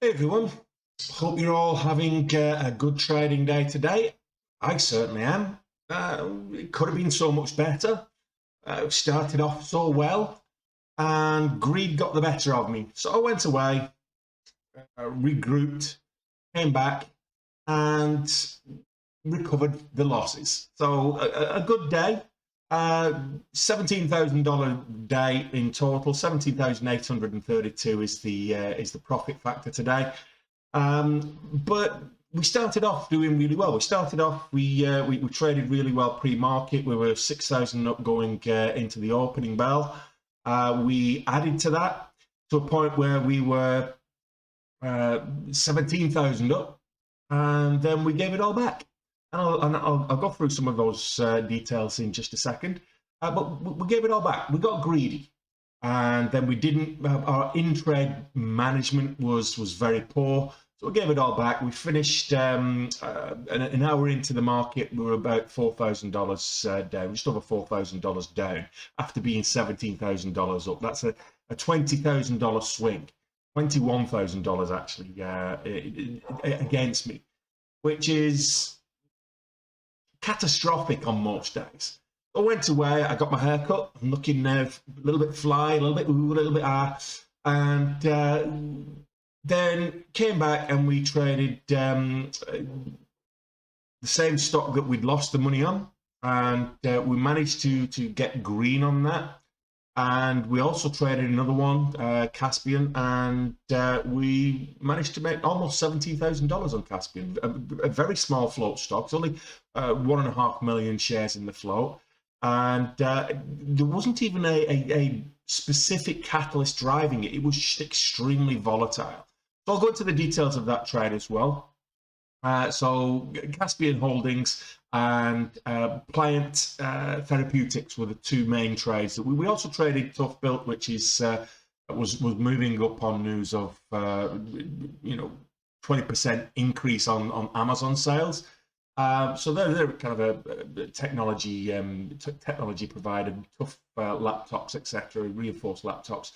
Hey everyone, hope you're all having a good trading day today. I certainly am. It could have been so much better. Started off so well, and greed got the better of me. So I went away, regrouped, came back, and recovered the losses. So a good day. $17,000 day in total. 17,832 is the profit factor today. But we started off doing really well. We started off, we traded really well pre-market. We were 6,000 up going into the opening bell. We added to that to a point where we were 17,000 up, and then we gave it all back. And I'll go through some of those details in just a second. But we gave it all back. We got greedy. And then we didn't, our in-trade management was very poor. So we gave it all back. We finished an hour into the market. We were about $4,000 down, just over $4,000 down after being $17,000 up. That's a $20,000 swing, $21,000 actually against me, which is catastrophic on most days. I went away, I got my hair cut, I'm looking now a little bit fly, a little bit ooh, a little bit ah, and then came back and we traded the same stock that we'd lost the money on, and we managed to get green on that. And we also traded another one, KSPN, and we managed to make almost $17,000 on KSPN. A very small float stock. It's only 1.5 million shares in the float. And there wasn't even a specific catalyst driving it. It was just extremely volatile. So I'll go into the details of that trade as well. So KSPN Holdings and Pliant Therapeutics were the two main trades. We also traded Tough Built, which is was moving up on news of 20% increase on Amazon sales. So they're kind of a technology provider, tough laptops, etc., reinforced laptops.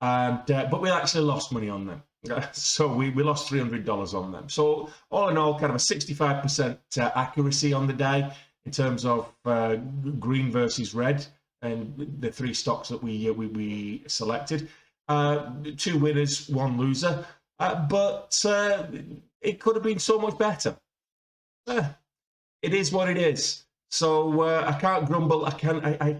And but we actually lost money on them. So we lost $300 on them. So all in all, kind of a 65% accuracy on the day in terms of green versus red, and the three stocks that we selected. Two winners, one loser, but it could have been so much better. It is what it is. So I can't grumble. I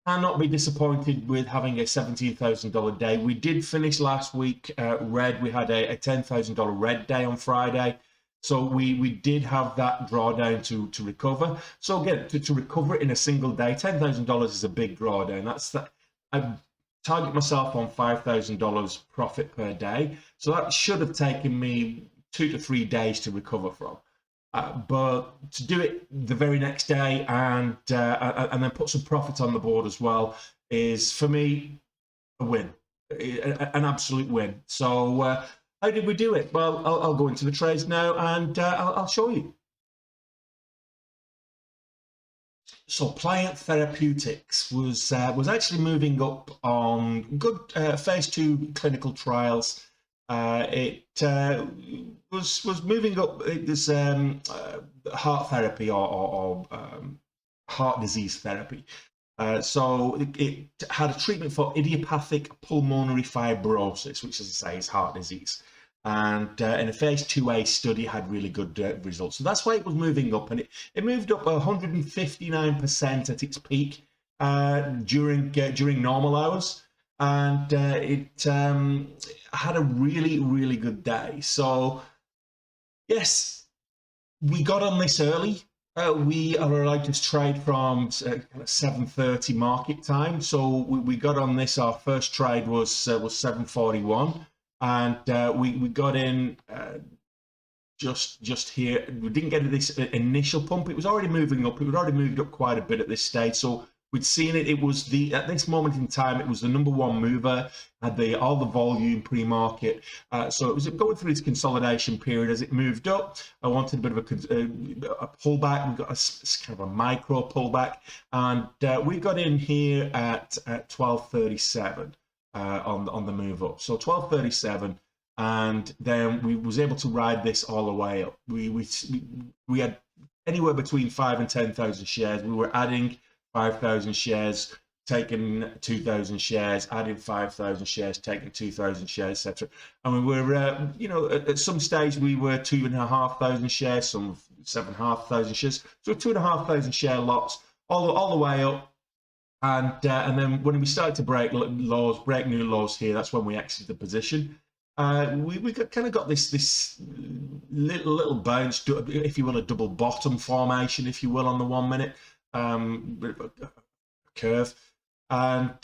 cannot be disappointed with having a $17,000 day. We did finish last week red. We had a $10,000 red day on Friday. So we did have that drawdown to recover. So again, to recover it in a single day, $10,000 is a big drawdown. That's that. I target myself on $5,000 profit per day. So that should have taken me 2 to 3 days to recover from. But to do it the very next day and then put some profit on the board as well is, for me, a win, an absolute win. So how did we do it? Well, I'll go into the trades now and I'll show you. So Pliant Therapeutics was actually moving up on good phase 2 clinical trials. It was moving up. There's heart therapy or heart disease therapy. So it had a treatment for idiopathic pulmonary fibrosis, which, as I say, is heart disease. And in a phase 2A study, had really good results. So that's why it was moving up, and it moved up 159% at its peak during normal hours. And it had a really good day. So yes, we got on this early. We are allowed to trade from 7:30 market time. So we got on this. Our first trade was 7:41, and we got in just here. We didn't get this initial pump. It was already moving up. It had already moved up quite a bit at this stage. So we'd seen it. It was at this moment in time, it was the number one mover, had all the volume pre-market. So it was going through its consolidation period. As it moved up, I wanted a bit of a pullback. We got kind of a micro pullback, and we got in here at 12:37 on the move up. So 12:37, and then we was able to ride this all the way up. We had anywhere between 5 and 10,000 shares. We were adding 5,000 shares, taking 2,000 shares, adding 5,000 shares, taking 2,000 shares, etc. And we were, you know, at some stage we were 2,500 shares, some 7,500 shares, so 2,500 share lots all the way up. And then when we started to break new lows here, that's when we exited the position. We kind of got this little bounce, if you will, a double bottom formation, if you will, on the 1 minute curve. And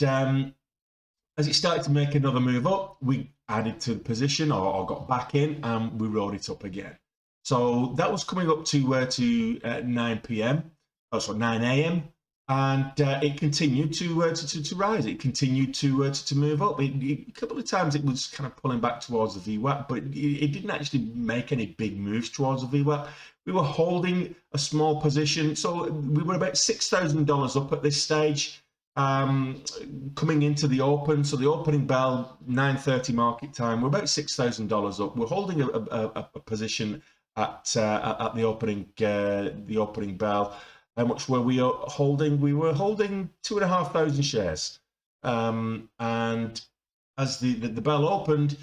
as it started to make another move up, we added to the position or got back in, and we rode it up again. So that was coming up to 9 p.m. Oh, sorry, 9 a.m. And it continued to rise. It continued to move up. A couple of times it was kind of pulling back towards the VWAP, but it didn't actually make any big moves towards the VWAP. We were holding a small position, so we were about $6,000 up at this stage, coming into the open. So the opening bell, 9:30 market time, we're about $6,000 up. We're holding a position at the opening bell. How much were we holding? We were holding 2,500 shares. And as the bell opened,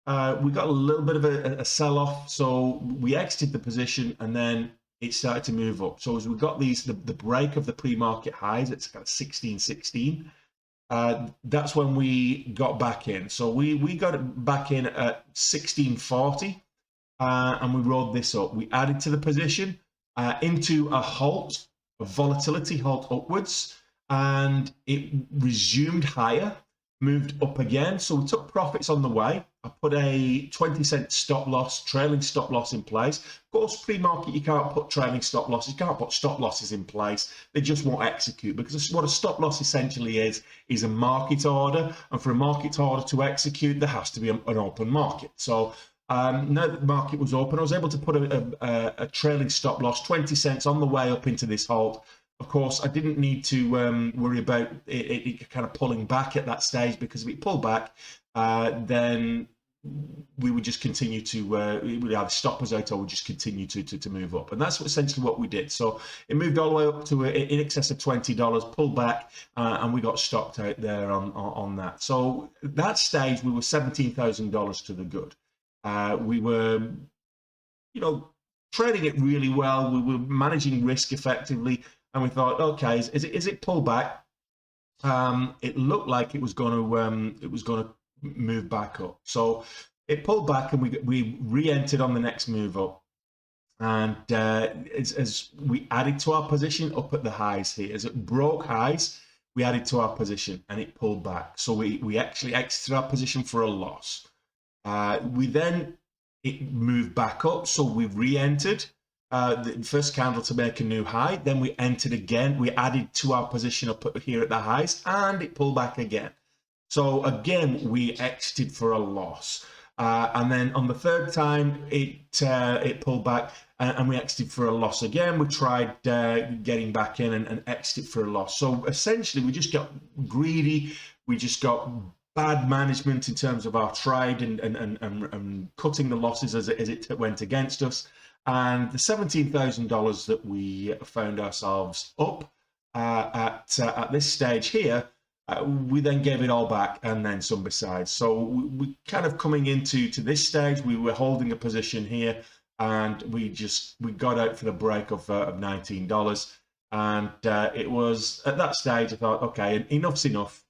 we got a little bit of a sell-off. So we exited the position, and then it started to move up. So as we got the break of the pre-market highs, it's kind of 16.16. That's when we got back in. So we got it back in at 16.40, and we rode this up. We added to the position into a halt. A volatility halt upwards, and it resumed higher, moved up again. So we took profits on the way. I put a 20-cent stop loss, trailing stop loss in place. Of course, pre-market, you can't put trailing stop losses, you can't put stop losses in place. They just won't execute, because what a stop loss essentially is a market order. And for a market order to execute, there has to be an open market. So now that the market was open, I was able to put a trailing stop loss, 20 cents on the way up into this halt. Of course, I didn't need to worry about it kind of pulling back at that stage, because if it pulled back, then we would just continue to, it would either stop us out or would just continue to move up. And that's essentially what we did. So it moved all the way up to in excess of $20, pulled back, and we got stopped out there on that. So at that stage, we were $17,000 to the good. We were, you know, trading it really well. We were managing risk effectively, and we thought, okay, is it pull back? It looked like it was going to move back up. So it pulled back, and we re-entered on the next move up. And as we added to our position up at the highs here, as it broke highs, we added to our position, and it pulled back. So we actually exited our position for a loss. It moved back up, so we re-entered the first candle to make a new high. Then we entered again. We added to our position up here at the highs, and it pulled back again. So again, we exited for a loss. And then on the third time, it pulled back, and we exited for a loss again. We tried getting back in and exited for a loss. So essentially, we just got greedy. We just got bad management in terms of our trade and cutting the losses as it went against us. And the $17,000 that we found ourselves up at this stage here, we then gave it all back, and then some besides. So we kind of coming into this stage, we were holding a position here, and we got out for the break of $19. And it was at that stage I thought, okay, enough's enough.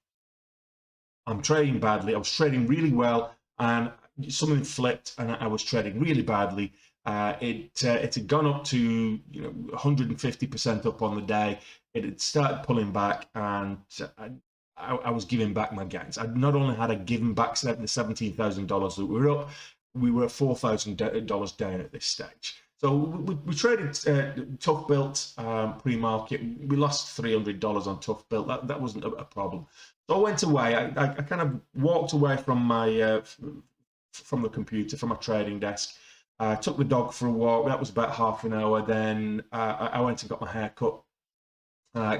I'm trading badly. I was trading really well, and something flipped, and I was trading really badly. It had gone up to 150% up on the day. It had started pulling back, and I was giving back my gains. Not only had I given back the $17,000 that we were up, we were $4,000 down at this stage. So we traded Tough Built pre-market. We lost $300 on Tough Built. That wasn't a problem. So I went away. I kind of walked away from my from the computer, from my trading desk. Took the dog for a walk. That was about half an hour. Then I went and got my hair cut.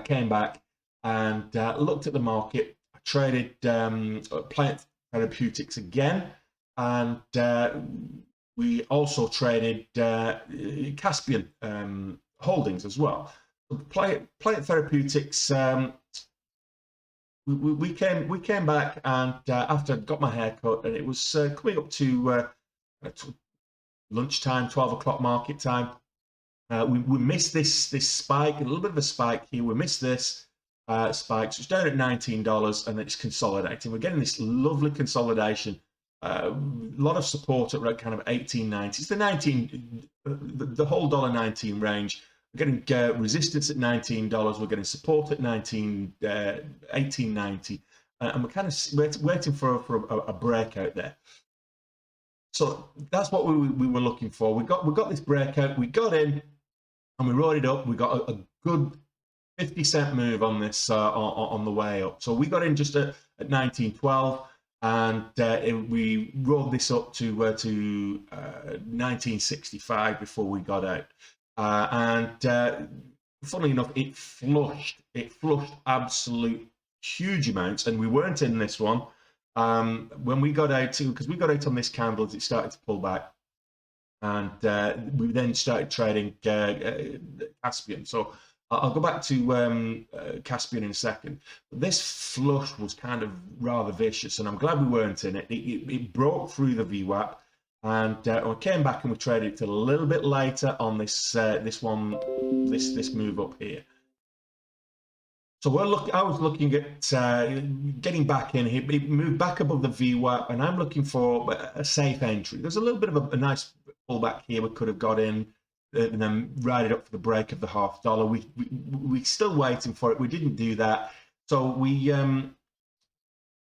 Came back and looked at the market. I traded Plant Therapeutics again. and we also traded Caspian holdings as well. Planet Therapeutics. We came back, and after I got my hair cut, and it was coming up to lunchtime, 12 o'clock market time. We missed this spike, a little bit of a spike here. We missed this spike, so it's down at $19, and it's consolidating. We're getting this lovely consolidation. A lot of support at kind of 18.90. It's the whole $1.19 range. We're getting resistance at $19. We're getting support at 18.90, and we're kind of waiting for a breakout there. So that's what we were looking for. We got this breakout. We got in, and we rode it up. We got a good 50-cent move on this on the way up. So we got in just at 19.12. And we rolled this up to 1965 before we got out. Funnily enough, it flushed absolute huge amounts, and we weren't in this one. When we got out, because we got out on this candle as it started to pull back, and we then started trading Caspian. So I'll go back to Caspian in a second. But this flush was kind of rather vicious, and I'm glad we weren't in it. It broke through the VWAP, and we came back and we traded it a little bit later on this move up here. So I was looking at getting back in here. It moved back above the VWAP, and I'm looking for a safe entry. There's a little bit of a nice pullback here we could have got in, and then ride it up for the break of the $0.50. We're still waiting for it. We didn't do that, so we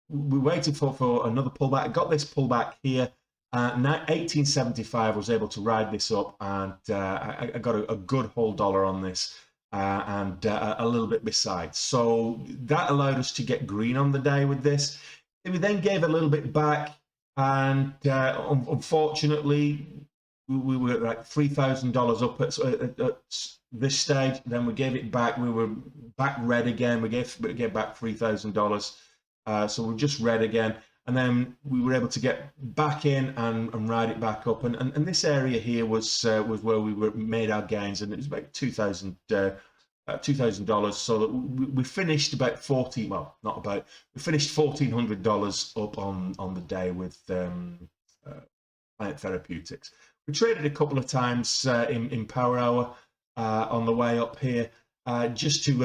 waited for another pullback. I got this pullback here. 1875 was able to ride this up, and I got a good whole dollar on this, and a little bit besides. So that allowed us to get green on the day with this. We then gave a little bit back, and unfortunately, we were like $3,000 up at this stage. Then we gave it back. We were back red again. We gave back $3,000. So we're just red again. And then we were able to get back in and ride it back up. And this area here was where we made our gains, and it was about $2,000. So that we finished about we finished $1,400 up on the day with Planet Therapeutics. We traded a couple of times in Power Hour on the way up here, just to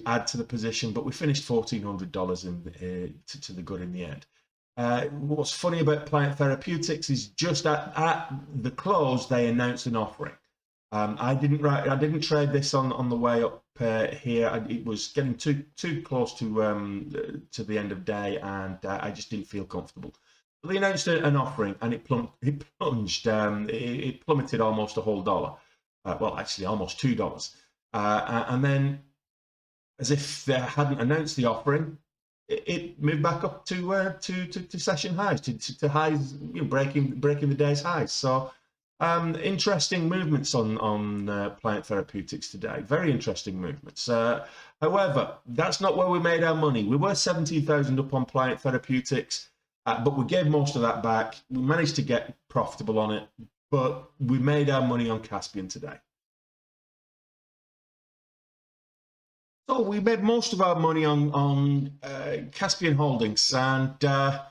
add to the position, but we finished $1,400 to the good in the end. What's funny about Planet Therapeutics is just at the close they announced an offering. I didn't trade this on the way up here. It was getting too close to the end of day, and I just didn't feel comfortable. So they announced an offering, and it plunged. It plummeted almost a whole dollar. Well, actually, almost $2. And then, as if they hadn't announced the offering, it moved back up to session highs, to highs, breaking the day's highs. So interesting movements on Planet Therapeutics today. Very interesting movements. However, that's not where we made our money. We were 17,000 up on Planet Therapeutics, but we gave most of that back. We managed to get profitable on it, but we made our money on Caspian today. So we made most of our money on Caspian Holdings, and there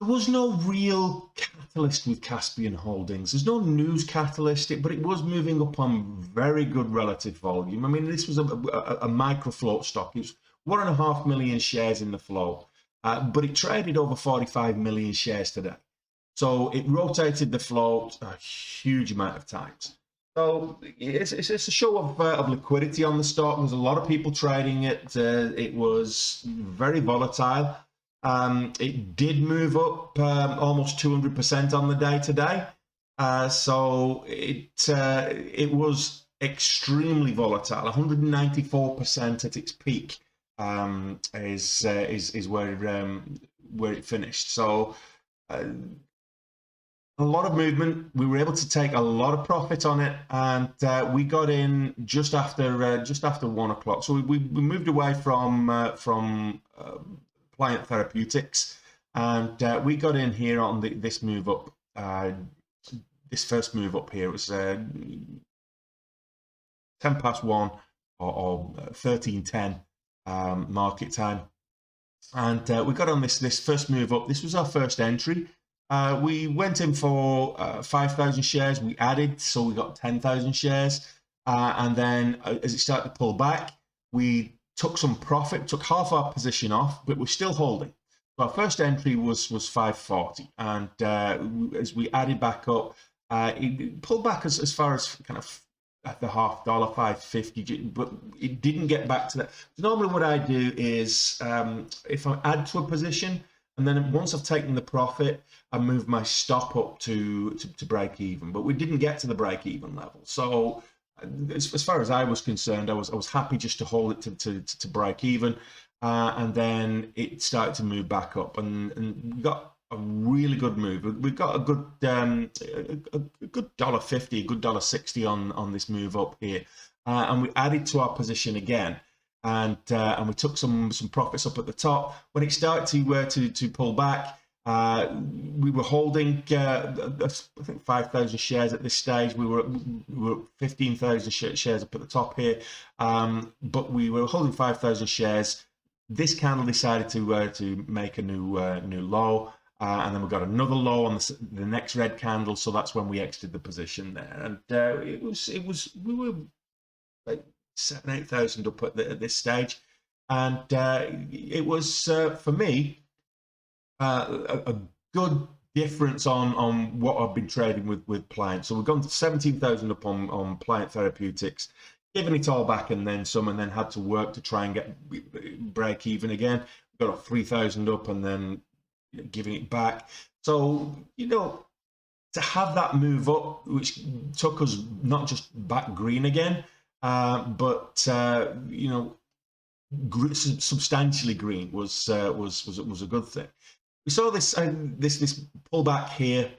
was no real catalyst with Caspian Holdings. There's no news catalyst, but it was moving up on very good relative volume. I mean, this was a micro float stock. It was 1.5 million shares in the float, but it traded over 45 million shares today. So it rotated the float a huge amount of times. So it's a show of liquidity on the stock. There's a lot of people trading it. It was very volatile. It did move up almost 200% on the day today. So it was extremely volatile. 194% at its peak is where it finished. So a lot of movement. We were able to take a lot of profit on it, and we got in just after 1 o'clock. So we moved away from Planet Therapeutics, and we got in here on this move up. This first move up here was 10 past 1 or 13:10 market time, and we got on this first move up. This was our first entry. We went in for 5,000 shares. We added, so we got 10,000 shares, and then as it started to pull back, we took some profit, took half our position off, but we're still holding. So our first entry was 540, and as we added back up, it pulled back as far as kind of at the $0.50, 550, but it didn't get back to that. So normally what I do is if I add to a position, and then once I've taken the profit, I move my stop up to break even. But we didn't get to the break even level. So as far as I was concerned, I was happy just to hold it to break even. And then it started to move back up, and we got a really good move. We got a good $1.50, a good $1.60 on this move up here, and we added to our position again, and we took some profits up at the top. When it started to pull back, we were holding I think 5,000 shares at this stage. We were 15,000 shares up at the top here, but we were holding 5,000 shares. This candle decided to make a new low. And then we got another low on the next red candle, so that's when we exited the position there. And we were like 7,000-8,000 up at this stage, and it was for me a good difference on what I've been trading with Pliant. So we've gone to 17,000 up on Pliant Therapeutics, giving it all back and then some, and then had to work to try and get break even again. We got 3,000 up and then giving it back. So, to have that move up, which took us not just back green again, but substantially green was a good thing. We saw this pullback here.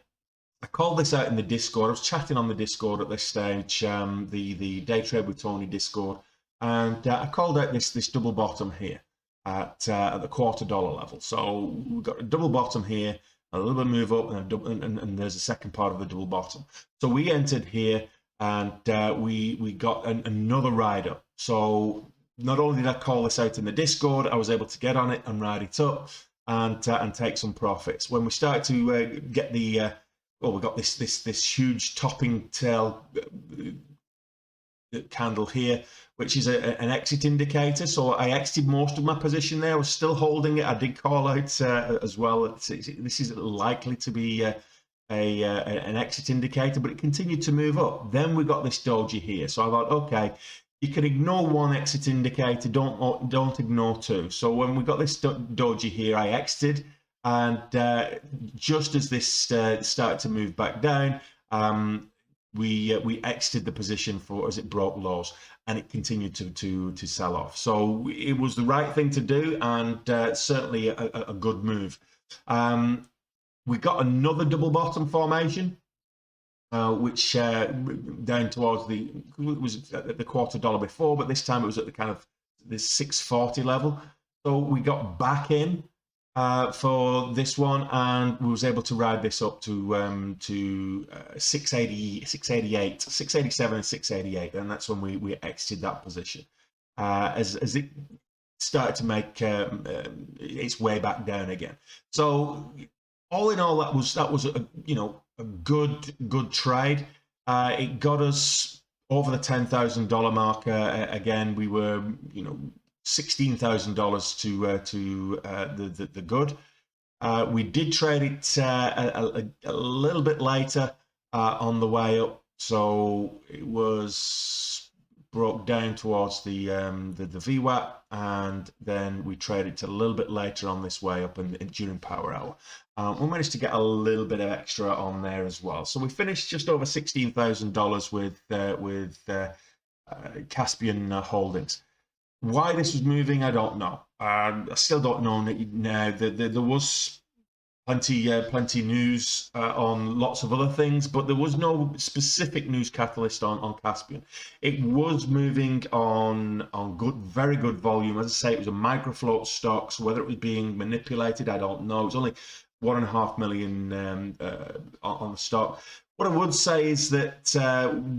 I called this out in the Discord. I was chatting on the Discord at this stage, the Day Trade with Tony Discord, and I called out this double bottom here at the $0.25 level. So we've got a double bottom here, a little bit of move up, and there's a second part of the double bottom. So we entered here, and we got another ride up. So not only did I call this out in the Discord, I was able to get on it and ride it up and take some profits. When we started to get the we got this huge topping tail candle here, which is an exit indicator. So I exited most of my position there. I was still holding it. I did call out as well. This is likely to be an exit indicator, but it continued to move up. Then we got this doji here. So I thought, okay, you can ignore one exit indicator. Don't ignore two. So when we got this doji here, I exited. And just as this started to move back down, we exited the position as it broke lows, and it continued to sell off. So it was the right thing to do, and certainly a good move. We got another double bottom formation, which down towards it was at the $0.25 before, but this time it was at the kind of this 640 level. So we got back in for this one, and we was able to ride this up to 680, 688, 687 and 688, and that's when we exited that position as it started to make its way back down again. So all in all, that was a good trade. It got us over the $10,000 mark again. We were $16,000 to the good. We did trade it a little bit later on the way up, so it was broke down towards the VWAP, and then we traded it a little bit later on this way up during power hour. We managed to get a little bit of extra on there as well. So we finished just over $16,000 with KSPN holdings. Why this was moving, I don't know. I still don't know now. There was plenty news on lots of other things, but there was no specific news catalyst on Caspian. It was moving on very good volume. As I say, it was a microfloat stock, so whether it was being manipulated, I don't know. It was only 1.5 million on the stock. What I would say is that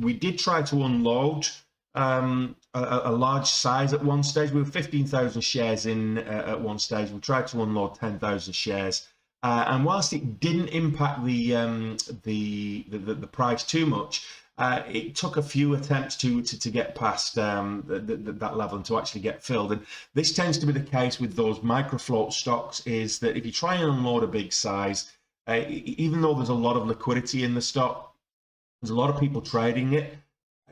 we did try to unload a large size at one stage. We were 15,000 shares in at one stage. We tried to unload 10,000 shares. And whilst it didn't impact the price too much, it took a few attempts to get past that level and to actually get filled. And this tends to be the case with those microfloat stocks, is that if you try and unload a big size, even though there's a lot of liquidity in the stock, there's a lot of people trading it,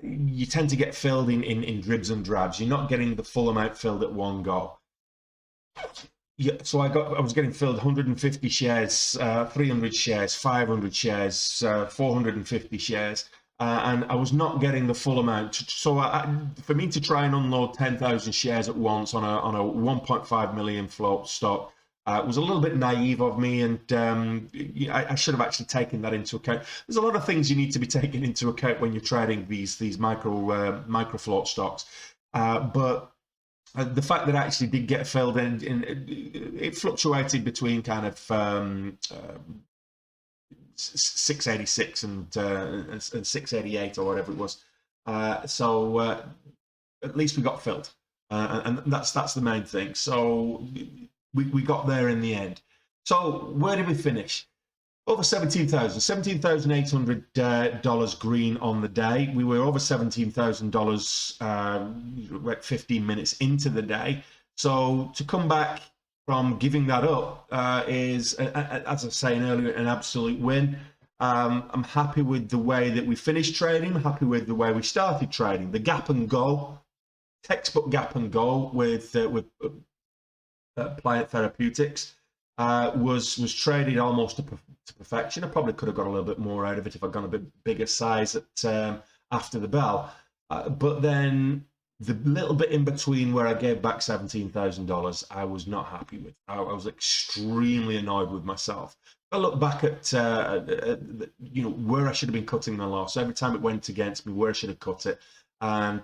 you tend to get filled in dribs and drabs. You're not getting the full amount filled at one go. Yeah, so I was getting filled 150 shares, 300 shares, 500 shares, 450 shares, and I was not getting the full amount. So for me to try and unload 10,000 shares at once on a 1.5 million float stock was a little bit naive of me, and I should have actually taken that into account. There's a lot of things you need to be taking into account when you're trading these micro float stocks, but the fact that I actually did get filled in, it fluctuated between kind of 686 and 688 or whatever it was. So at least we got filled, and that's the main thing. So we got there in the end. So where did we finish? Over $17,800 green on the day. We were over $17,000 15 minutes into the day. So to come back from giving that up is, as I was saying earlier, an absolute win. I'm happy with the way that we finished trading. I'm happy with the way we started trading. The gap and go, textbook gap and go with Pliant Therapeutics. Was traded almost to perfection. I probably could have got a little bit more out of it if I'd gone a bit bigger size at after the bell. But then the little bit in between where I gave back $17,000, I was not happy with. I was extremely annoyed with myself. I look back at where I should have been cutting the loss. Every time it went against me, where I should have cut it, and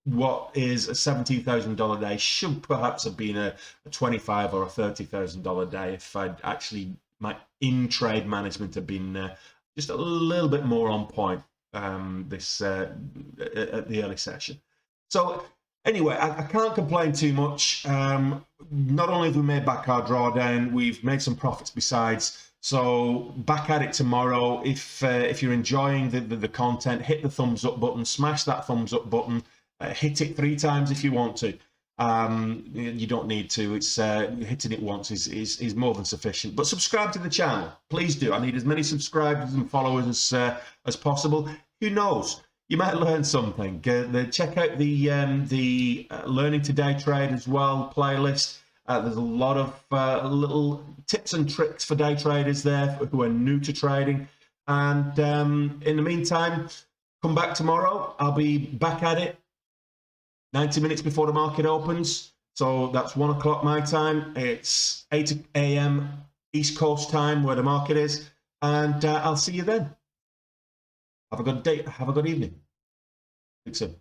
what is a $17,000 day should perhaps have been a $25,000 or a $30,000 day if I'd actually, my in-trade management had been just a little bit more on point at the early session. So anyway, I can't complain too much. Not only have we made back our drawdown, we've made some profits besides. So back at it tomorrow. If you're enjoying the content, hit the thumbs up button, smash that thumbs up button. Hit it 3 times if you want to. You don't need to. It's hitting it once is more than sufficient. But subscribe to the channel, please do. I need as many subscribers and followers as possible. Who knows? You might learn something. Check out the Learning to Day Trade as well playlist. There's a lot of little tips and tricks for day traders there who are new to trading. And in the meantime, come back tomorrow. I'll be back at it 90 minutes before the market opens. So that's 1 o'clock my time. It's 8 a.m. East Coast time where the market is. And I'll see you then. Have a good day. Have a good evening. Speak soon.